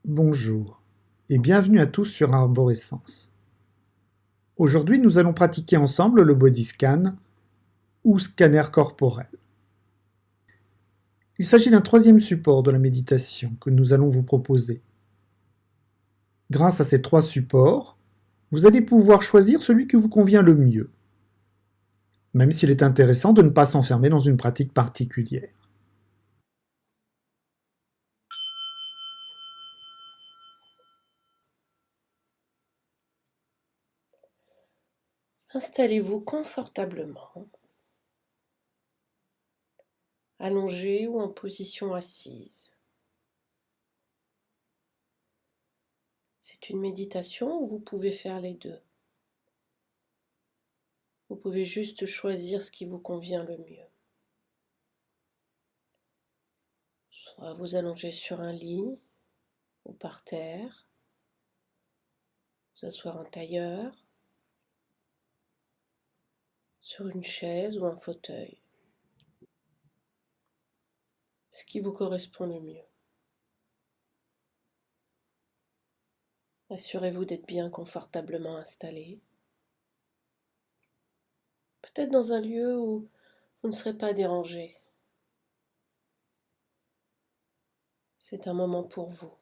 Bonjour et bienvenue à tous sur Arborescence. Aujourd'hui, nous allons pratiquer ensemble le body scan ou scanner corporel. Il s'agit d'un troisième support de la méditation que nous allons vous proposer. Grâce à ces trois supports, vous allez pouvoir choisir celui qui vous convient le mieux, même s'il est intéressant de ne pas s'enfermer dans une pratique particulière. Installez-vous confortablement, allongé ou en position assise. C'est une méditation où vous pouvez faire les deux. Vous pouvez juste choisir ce qui vous convient le mieux. Soit vous allonger sur un lit ou par terre, vous asseoir en tailleur, sur une chaise ou un fauteuil. Ce qui vous correspond le mieux. Assurez-vous d'être bien confortablement installé. Peut-être dans un lieu où vous ne serez pas dérangé. C'est un moment pour vous.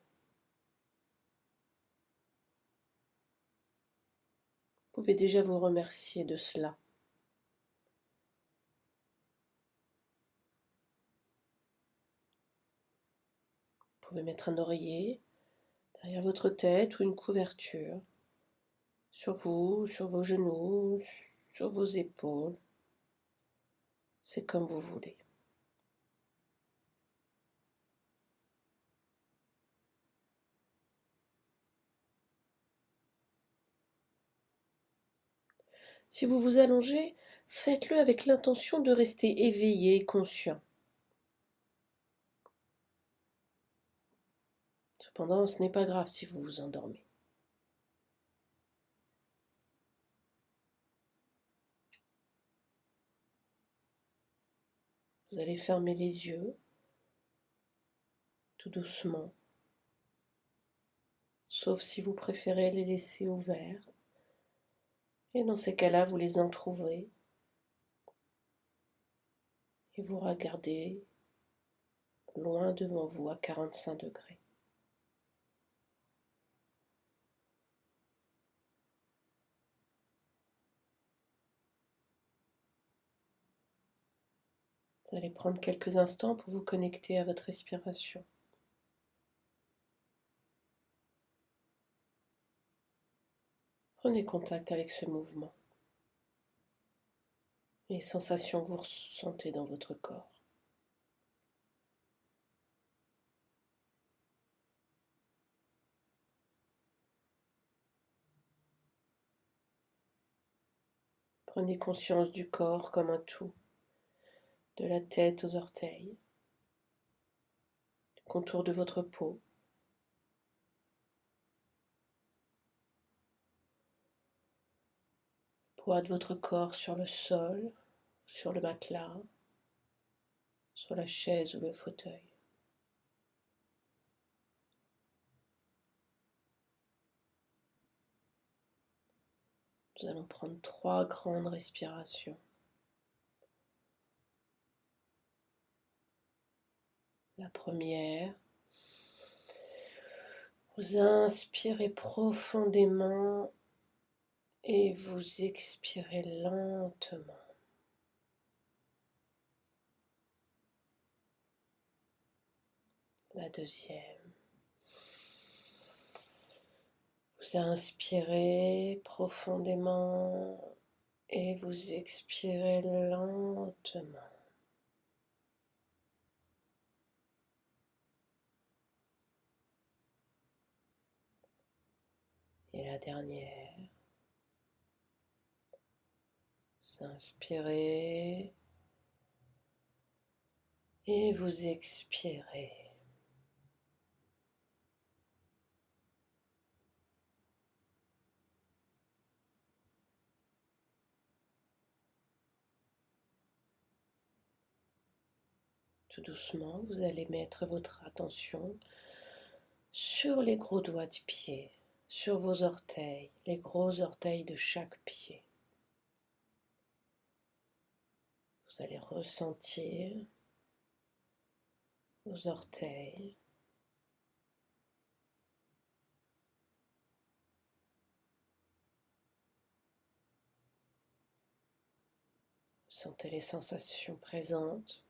Vous pouvez déjà vous remercier de cela. Vous pouvez mettre un oreiller derrière votre tête ou une couverture sur vous, sur vos genoux, sur vos épaules. C'est comme vous voulez. Si vous vous allongez, faites-le avec l'intention de rester éveillé et conscient. Cependant, ce n'est pas grave si vous vous endormez. Vous allez fermer les yeux, tout doucement, sauf si vous préférez les laisser ouverts. Et dans ces cas-là, vous les entrouvrez et vous regardez loin devant vous à 45 degrés. Vous allez prendre quelques instants pour vous connecter à votre respiration. Prenez contact avec ce mouvement et les sensations que vous ressentez dans votre corps. Prenez conscience du corps comme un tout, de la tête aux orteils, du contour de votre peau, le poids de votre corps sur le sol, sur le matelas, sur la chaise ou le fauteuil. Nous allons prendre 3 grandes respirations. La première, vous inspirez profondément et vous expirez lentement. La deuxième, vous inspirez profondément et vous expirez lentement. Et la dernière, vous inspirez et vous expirez. Tout doucement, vous allez mettre votre attention sur les gros doigts du pied, sur vos orteils, les gros orteils de chaque pied. Vous allez ressentir vos orteils. Sentez les sensations présentes.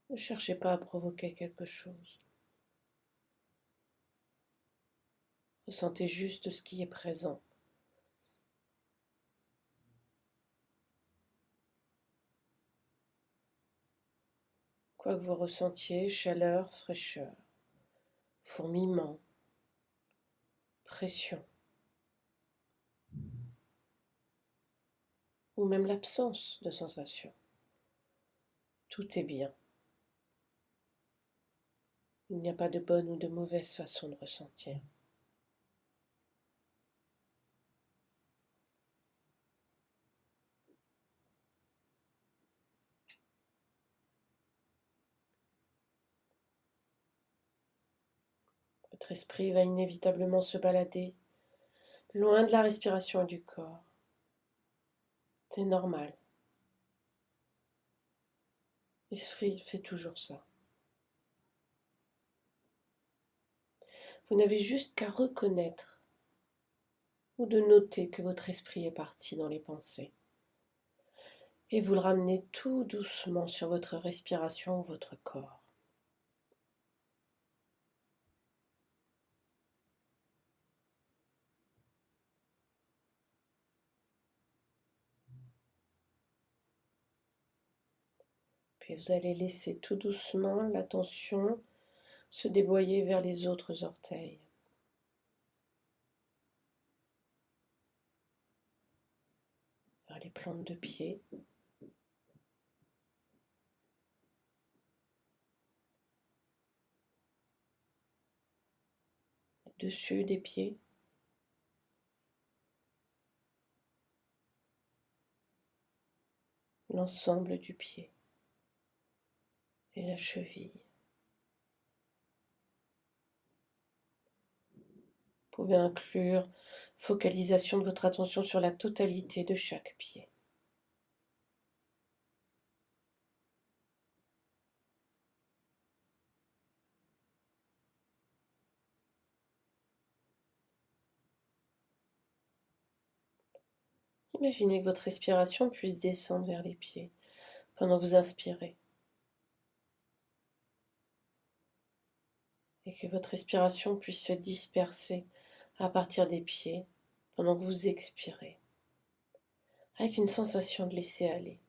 Ne cherchez pas à provoquer quelque chose. Ressentez juste ce qui est présent. Quoi que vous ressentiez, chaleur, fraîcheur, fourmillement, pression, ou même l'absence de sensation, tout est bien. Il n'y a pas de bonne ou de mauvaise façon de ressentir. Votre esprit va inévitablement se balader, loin de la respiration et du corps. C'est normal. L'esprit fait toujours ça. Vous n'avez juste qu'à reconnaître ou de noter que votre esprit est parti dans les pensées. Et vous le ramenez tout doucement sur votre respiration ou votre corps. Puis vous allez laisser tout doucement l'attention se déboyer vers les autres orteils. Vers les plantes de pied. Dessus des pieds. L'ensemble du pied. Et la cheville. Vous pouvez inclure focalisation de votre attention sur la totalité de chaque pied. Imaginez que votre respiration puisse descendre vers les pieds pendant que vous inspirez. Et que votre respiration puisse se disperser à partir des pieds pendant que vous expirez, avec une sensation de laisser aller.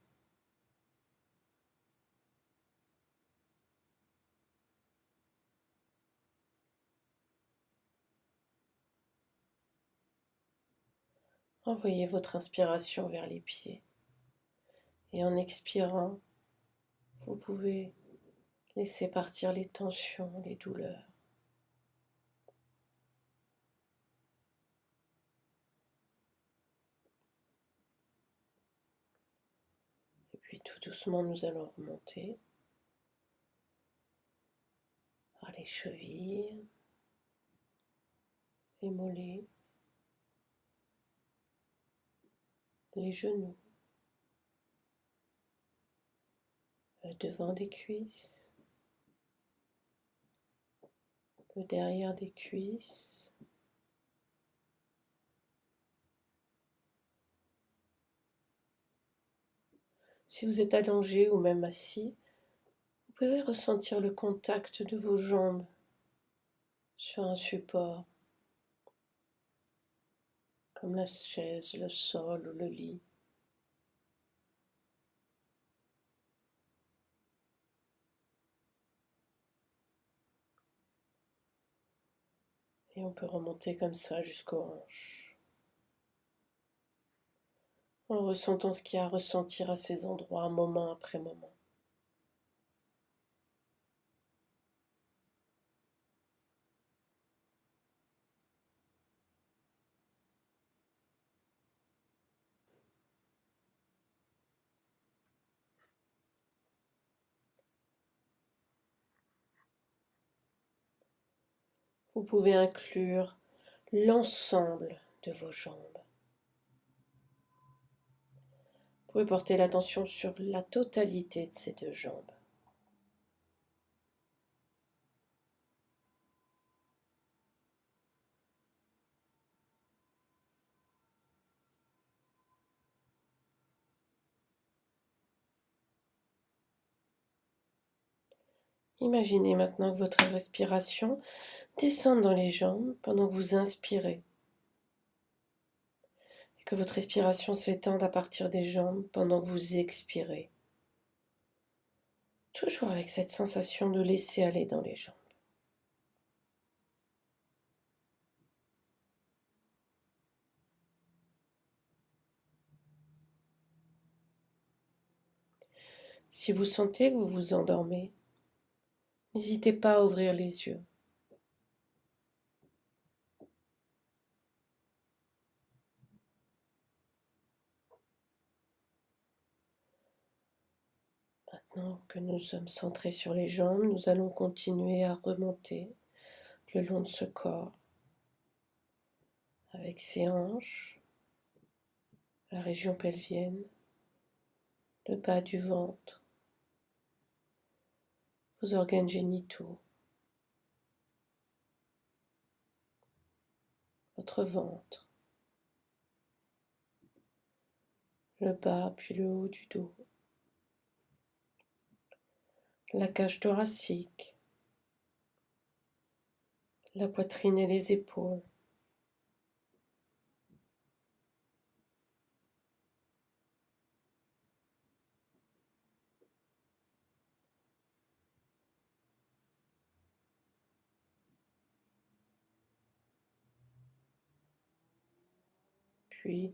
Envoyez votre inspiration vers les pieds. Et en expirant, vous pouvez laisser partir les tensions, les douleurs. Et puis tout doucement, nous allons remonter par les chevilles, les mollets, les genoux, le devant des cuisses, le derrière des cuisses, si vous êtes allongé ou même assis, vous pouvez ressentir le contact de vos jambes sur un support, comme la chaise, le sol ou le lit. Et on peut remonter comme ça jusqu'aux hanches, en ressentant ce qu'il y a à ressentir à ces endroits, moment après moment. Vous pouvez inclure l'ensemble de vos jambes. Vous pouvez porter l'attention sur la totalité de ces deux jambes. Imaginez maintenant que votre respiration descende dans les jambes pendant que vous inspirez et que votre respiration s'étende à partir des jambes pendant que vous expirez. Toujours avec cette sensation de laisser aller dans les jambes. Si vous sentez que vous vous endormez, n'hésitez pas à ouvrir les yeux. Maintenant que nous sommes centrés sur les jambes, nous allons continuer à remonter le long de ce corps avec ses hanches, la région pelvienne, le bas du ventre, vos organes génitaux, votre ventre, le bas puis le haut du dos, la cage thoracique, la poitrine et les épaules. Puis,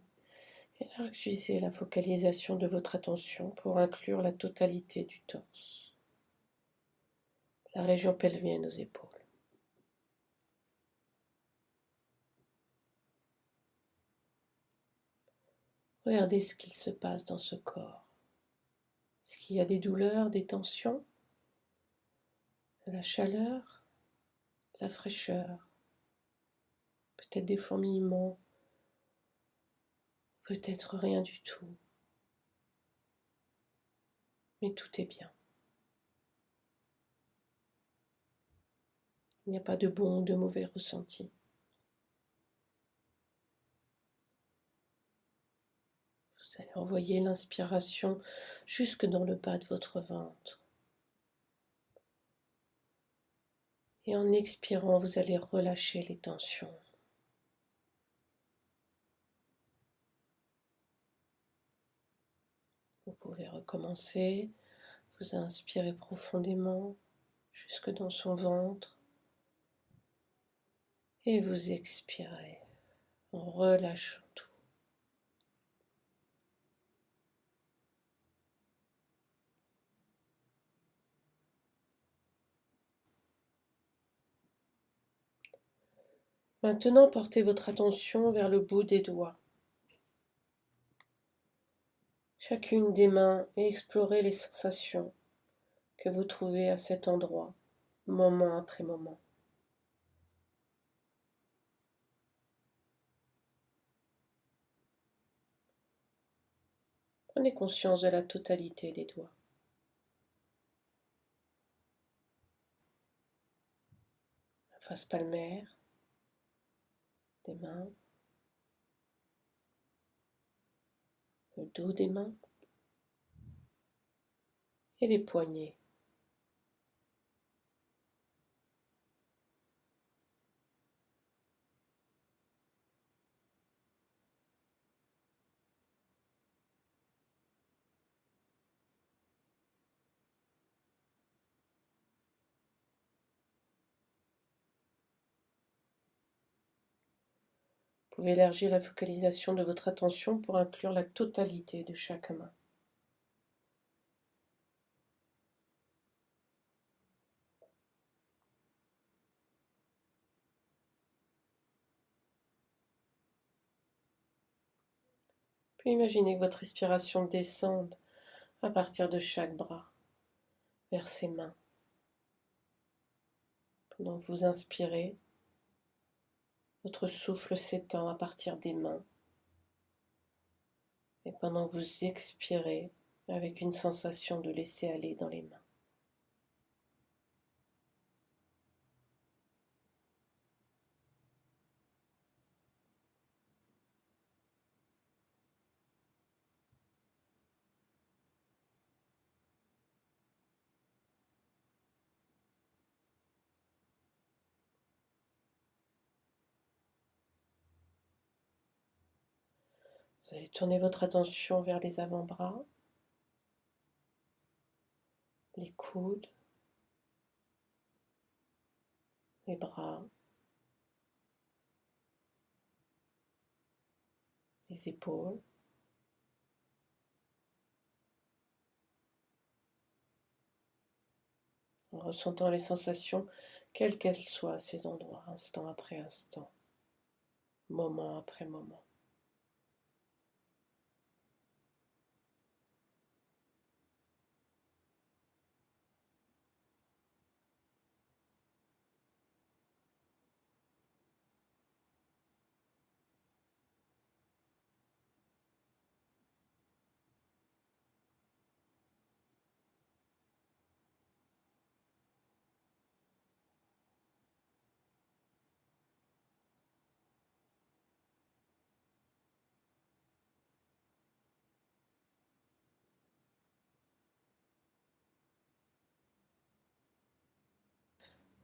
élargissez la focalisation de votre attention pour inclure la totalité du torse, la région pelvienne aux épaules. Regardez ce qu'il se passe dans ce corps. Est-ce qu'il y a des douleurs, des tensions, de la chaleur, de la fraîcheur, peut-être des fourmillements, peut-être rien du tout. Mais tout est bien. Il n'y a pas de bon ou de mauvais ressenti. Vous allez envoyer l'inspiration jusque dans le bas de votre ventre. Et en expirant, vous allez relâcher les tensions. Vous pouvez recommencer, vous inspirez profondément jusque dans son ventre et vous expirez en relâchant tout. Maintenant, portez votre attention vers le bout des doigts, chacune des mains, et explorez les sensations que vous trouvez à cet endroit, moment après moment. Prenez conscience de la totalité des doigts. La face palmaire des mains, le dos des mains et les poignets. Vous pouvez élargir la focalisation de votre attention pour inclure la totalité de chaque main. Puis imaginez que votre respiration descende à partir de chaque bras vers ses mains. Pendant que vous inspirez, Votre souffle s'étend à partir des mains. Et pendant que vous expirez, avec une sensation de laisser aller dans les mains. Vous allez tourner votre attention vers les avant-bras, les coudes, les bras, les épaules. En ressentant les sensations, quelles qu'elles soient à ces endroits, instant après instant, moment après moment.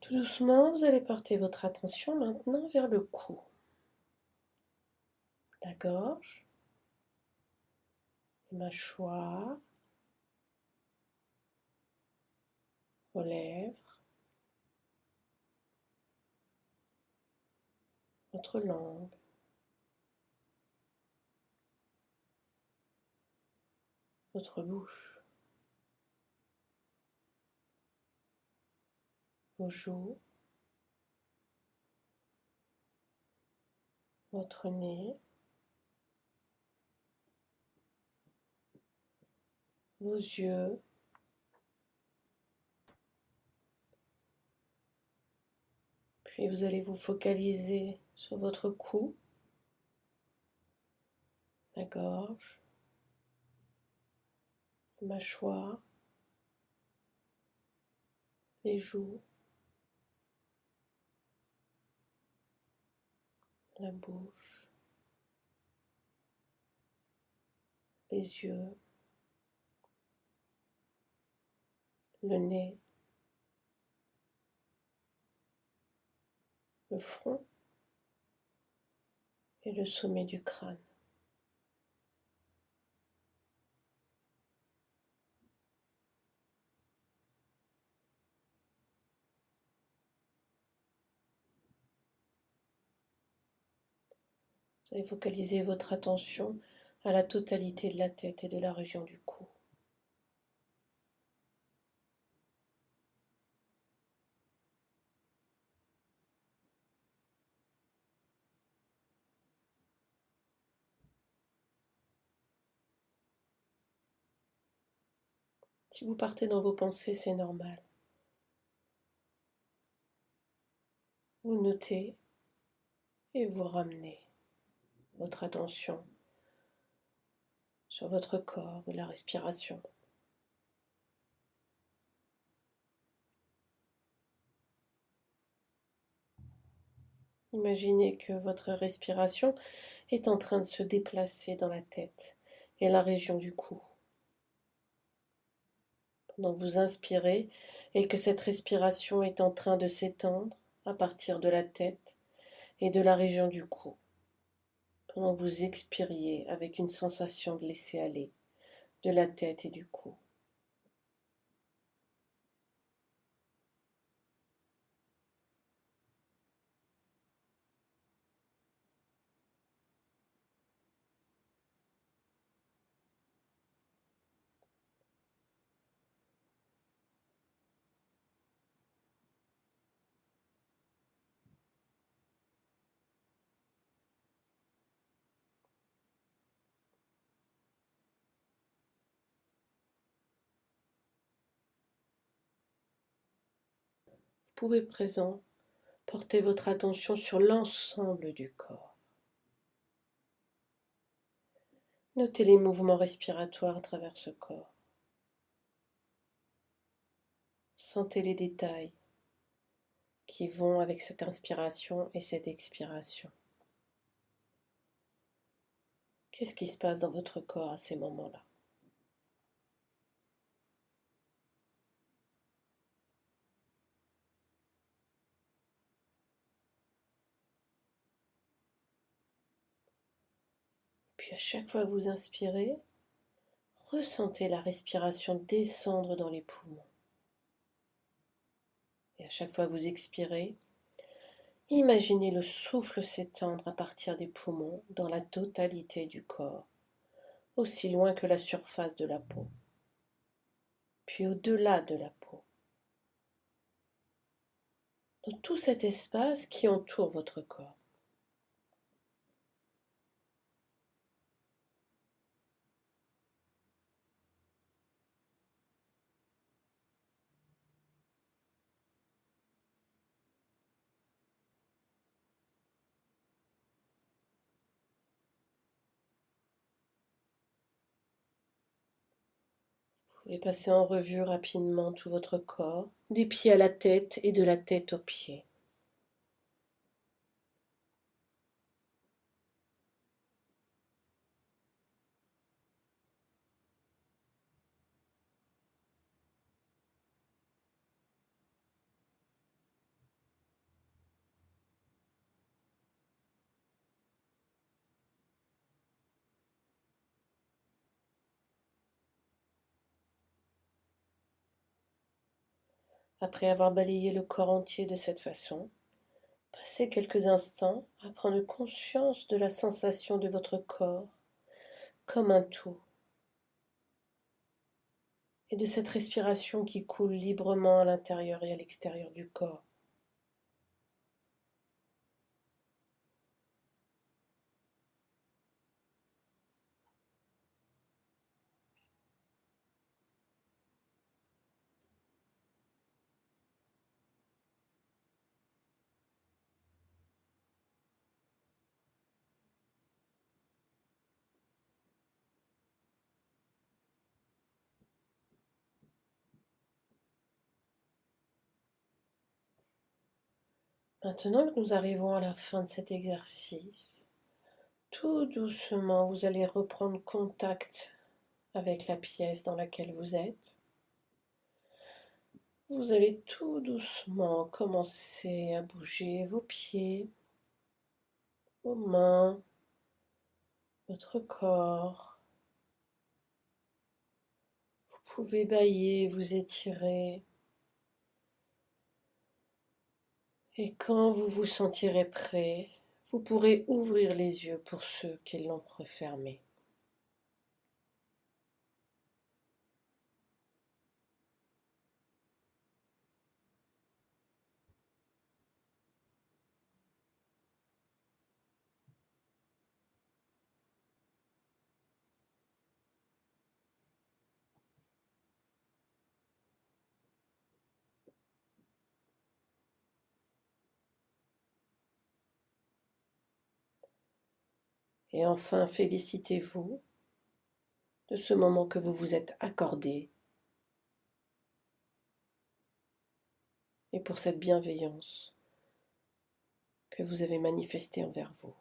Tout doucement, vous allez porter votre attention maintenant vers le cou, la gorge, les mâchoires, vos lèvres, votre langue, votre bouche, vos joues, votre nez, vos yeux, puis vous allez vous focaliser sur votre cou, la gorge, les mâchoires, les joues, la bouche, les yeux, le nez, le front et le sommet du crâne. Vous allez focaliser votre attention à la totalité de la tête et de la région du cou. Si vous partez dans vos pensées, c'est normal. Vous notez et vous ramenez votre attention sur votre corps et la respiration. Imaginez que votre respiration est en train de se déplacer dans la tête et la région du cou. Pendant que vous inspirez et que cette respiration est en train de s'étendre à partir de la tête et de la région du cou. Pendant que vous expiriez avec une sensation de laisser aller de la tête et du cou. Vous pouvez Portez votre attention sur l'ensemble du corps. Notez les mouvements respiratoires à travers ce corps. Sentez les détails qui vont avec cette inspiration et cette expiration. Qu'est-ce qui se passe dans votre corps à ces moments-là? Puis à chaque fois que vous inspirez, ressentez la respiration descendre dans les poumons. Et à chaque fois que vous expirez, imaginez le souffle s'étendre à partir des poumons dans la totalité du corps, aussi loin que la surface de la peau, puis au-delà de la peau, dans tout cet espace qui entoure votre corps. Vous pouvez passer en revue rapidement tout votre corps, des pieds à la tête et de la tête aux pieds. Après avoir balayé le corps entier de cette façon, passez quelques instants à prendre conscience de la sensation de votre corps comme un tout et de cette respiration qui coule librement à l'intérieur et à l'extérieur du corps. Maintenant que nous arrivons à la fin de cet exercice, tout doucement, vous allez reprendre contact avec la pièce dans laquelle vous êtes. Vous allez tout doucement commencer à bouger vos pieds, vos mains, votre corps. Vous pouvez bâiller, vous étirer. Et quand vous vous sentirez prêt, vous pourrez ouvrir les yeux pour ceux qui l'ont refermé. Et enfin, félicitez-vous de ce moment que vous vous êtes accordé et pour cette bienveillance que vous avez manifestée envers vous.